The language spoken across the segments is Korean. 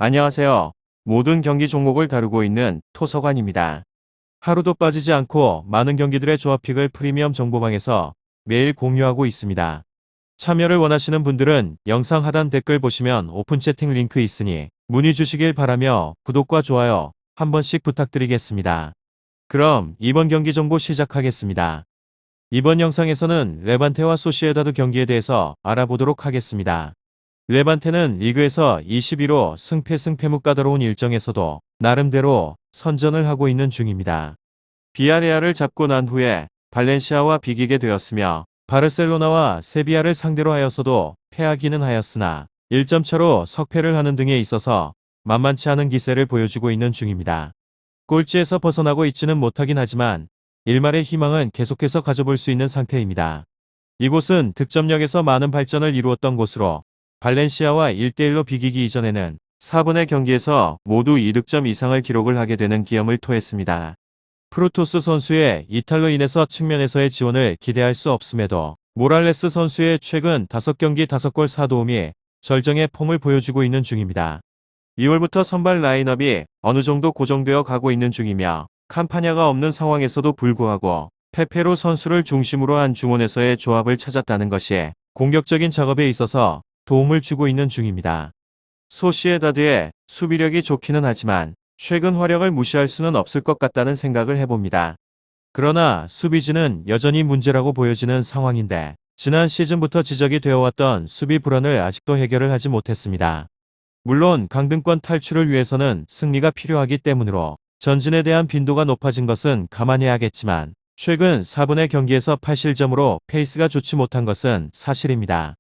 안녕하세요. 모든 경기 종목을 다루고 있는 토서관입니다. 하루도 빠지지 않고 많은 경기들의 조합픽을 프리미엄 정보방에서 매일 공유하고 있습니다. 참여를 원하시는 분들은 영상 하단 댓글 보시면 오픈 채팅 링크 있으니 문의 주시길 바라며 구독과 좋아요 한 번씩 부탁드리겠습니다. 그럼 이번 경기 정보 시작하겠습니다. 이번 영상에서는 레반테와 소시에다드 경기에 대해서 알아보도록 하겠습니다. 레반테는 리그에서 21호 승패무 까다로운 일정에서도 나름대로 선전을 하고 있는 중입니다. 비아레알을 잡고 난 후에 발렌시아와 비기게 되었으며 바르셀로나와 세비야를 상대로 하여서도 패하기는 하였으나 1점 차로 석패를 하는 등에 있어서 만만치 않은 기세를 보여주고 있는 중입니다. 꼴찌에서 벗어나고 있지는 못하긴 하지만 일말의 희망은 계속해서 가져볼 수 있는 상태입니다. 이곳은 득점력에서 많은 발전을 이루었던 곳으로 발렌시아와 1대1로 비기기 이전에는 4분의 경기에서 모두 2득점 이상을 기록을 하게 되는 기염을 토했습니다. 프루토스 선수의 이탈로 인해서 측면에서의 지원을 기대할 수 없음에도 모랄레스 선수의 최근 5경기 5골 4도움이 절정의 폼을 보여주고 있는 중입니다. 2월부터 선발 라인업이 어느 정도 고정되어 가고 있는 중이며 캄파냐가 없는 상황에서도 불구하고 페페로 선수를 중심으로 한 중원에서의 조합을 찾았다는 것이 공격적인 작업에 있어서 도움을 주고 있는 중입니다. 소시에다드의 수비력이 좋기는 하지만 최근 활약을 무시할 수는 없을 것 같다는 생각을 해봅니다. 그러나 수비진은 여전히 문제라고 보여지는 상황인데 지난 시즌부터 지적이 되어왔던 수비 불안을 아직도 해결을 하지 못했습니다. 물론 강등권 탈출을 위해서는 승리가 필요하기 때문으로 전진에 대한 빈도가 높아진 것은 감안해야겠지만 최근 4분의 경기에서 8실점으로 페이스가 좋지 못한 것은 사실입니다.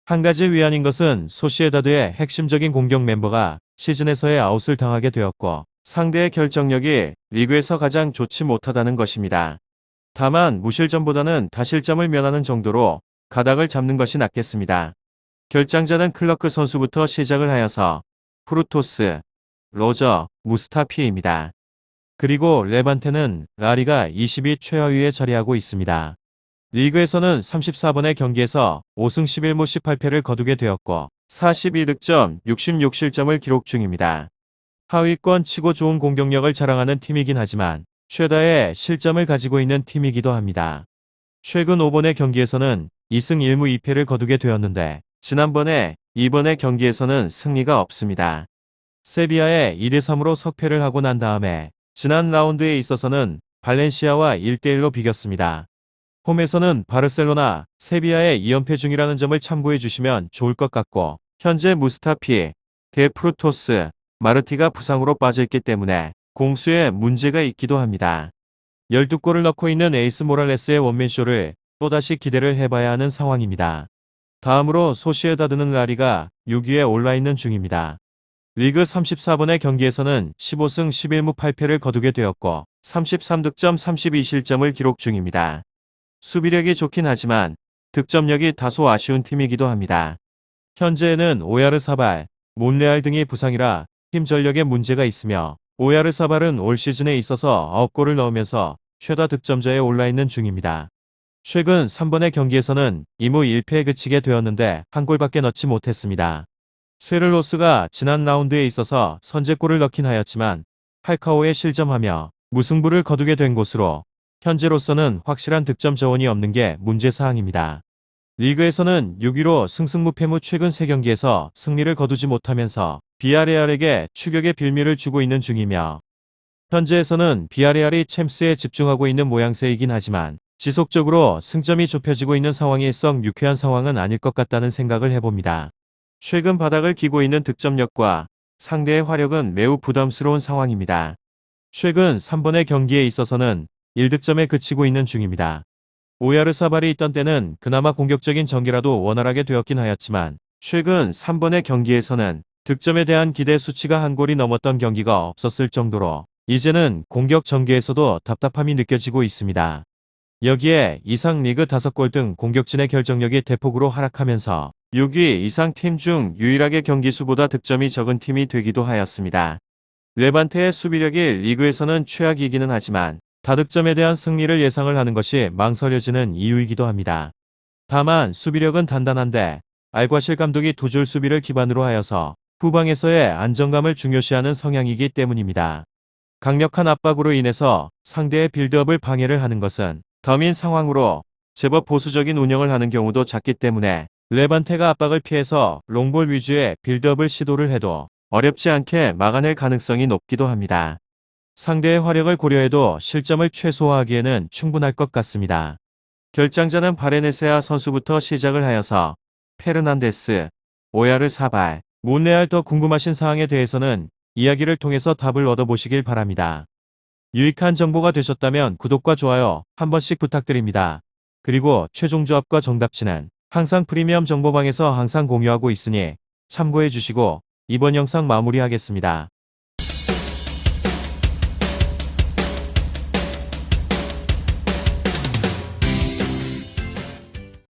한 가지 위안인 것은 소시에다드의 핵심적인 공격 멤버가 시즌에서의 아웃을 당하게 되었고 상대의 결정력이 리그에서 가장 좋지 못하다는 것입니다. 다만 무실점보다는 다실점을 면하는 정도로 가닥을 잡는 것이 낫겠습니다. 결장자는 클러크 선수부터 시작을 하여서 프루토스, 로저, 무스타피입니다. 그리고 레반테는 라리가 20위 최하위에 자리하고 있습니다. 리그에서는 34번의 경기에서 5승 11무 18패를 거두게 되었고 42득점 66실점을 기록 중입니다. 하위권 치고 좋은 공격력을 자랑하는 팀이긴 하지만 최다의 실점을 가지고 있는 팀이기도 합니다. 최근 5번의 경기에서는 2승 1무 2패를 거두게 되었는데 지난번에 이번의 경기에서는 승리가 없습니다. 세비야에 2대3으로 석패를 하고 난 다음에 지난 라운드에 있어서는 발렌시아와 1대1로 비겼습니다. 홈에서는 바르셀로나, 세비야의 2연패 중이라는 점을 참고해 주시면 좋을 것 같고 현재 무스타피, 데프루토스, 마르티가 부상으로 빠져있기 때문에 공수에 문제가 있기도 합니다. 12골을 넣고 있는 에이스 모랄레스의 원맨쇼를 또다시 기대를 해봐야 하는 상황입니다. 다음으로 소시에다드는 라리가 6위에 올라있는 중입니다. 리그 34번의 경기에서는 15승 11무 8패를 거두게 되었고 33득점 32실점을 기록 중입니다. 수비력이 좋긴 하지만 득점력이 다소 아쉬운 팀이기도 합니다. 현재에는 오야르사발, 몬레알 등이 부상이라 팀 전력에 문제가 있으며 오야르사발은 올 시즌에 있어서 9골을 넣으면서 최다 득점자에 올라있는 중입니다. 최근 3번의 경기에서는 2무 1패에 그치게 되었는데 한 골밖에 넣지 못했습니다. 쇠를로스가 지난 라운드에 있어서 선제골을 넣긴 하였지만 팔카오에 실점하며 무승부를 거두게 된 곳으로 현재로서는 확실한 득점 자원이 없는 게 문제사항입니다. 리그에서는 6위로 승승무패무 최근 3경기에서 승리를 거두지 못하면서 비아레알에게 추격의 빌미를 주고 있는 중이며 현재에서는 비아레알이 챔스에 집중하고 있는 모양새이긴 하지만 지속적으로 승점이 좁혀지고 있는 상황이 썩 유쾌한 상황은 아닐 것 같다는 생각을 해봅니다. 최근 바닥을 기고 있는 득점력과 상대의 화력은 매우 부담스러운 상황입니다. 최근 3번의 경기에 있어서는 1득점에 그치고 있는 중입니다. 오야르사발이 있던 때는 그나마 공격적인 전개라도 원활하게 되었긴 하였지만 최근 3번의 경기에서는 득점에 대한 기대 수치가 한 골이 넘었던 경기가 없었을 정도로 이제는 공격 전개에서도 답답함이 느껴지고 있습니다. 여기에 이상 리그 5골 등 공격진의 결정력이 대폭으로 하락하면서 6위 이상 팀 중 유일하게 경기수보다 득점이 적은 팀이 되기도 하였습니다. 레반테의 수비력이 리그에서는 최악이기는 하지만 다득점에 대한 승리를 예상을 하는 것이 망설여지는 이유이기도 합니다. 다만 수비력은 단단한데 알과실 감독이 두 줄 수비를 기반으로 하여서 후방에서의 안정감을 중요시하는 성향이기 때문입니다. 강력한 압박으로 인해서 상대의 빌드업을 방해를 하는 것은 덤인 상황으로 제법 보수적인 운영을 하는 경우도 작기 때문에 레반테가 압박을 피해서 롱볼 위주의 빌드업을 시도를 해도 어렵지 않게 막아낼 가능성이 높기도 합니다. 상대의 화력을 고려해도 실점을 최소화하기에는 충분할 것 같습니다. 결장자는 바레네세아 선수부터 시작을 하여서 페르난데스, 오야르 사발, 몬레알 더 궁금하신 사항에 대해서는 이야기를 통해서 답을 얻어보시길 바랍니다. 유익한 정보가 되셨다면 구독과 좋아요 한 번씩 부탁드립니다. 그리고 최종 조합과 정답치는 항상 프리미엄 정보방에서 항상 공유하고 있으니 참고해 주시고 이번 영상 마무리하겠습니다.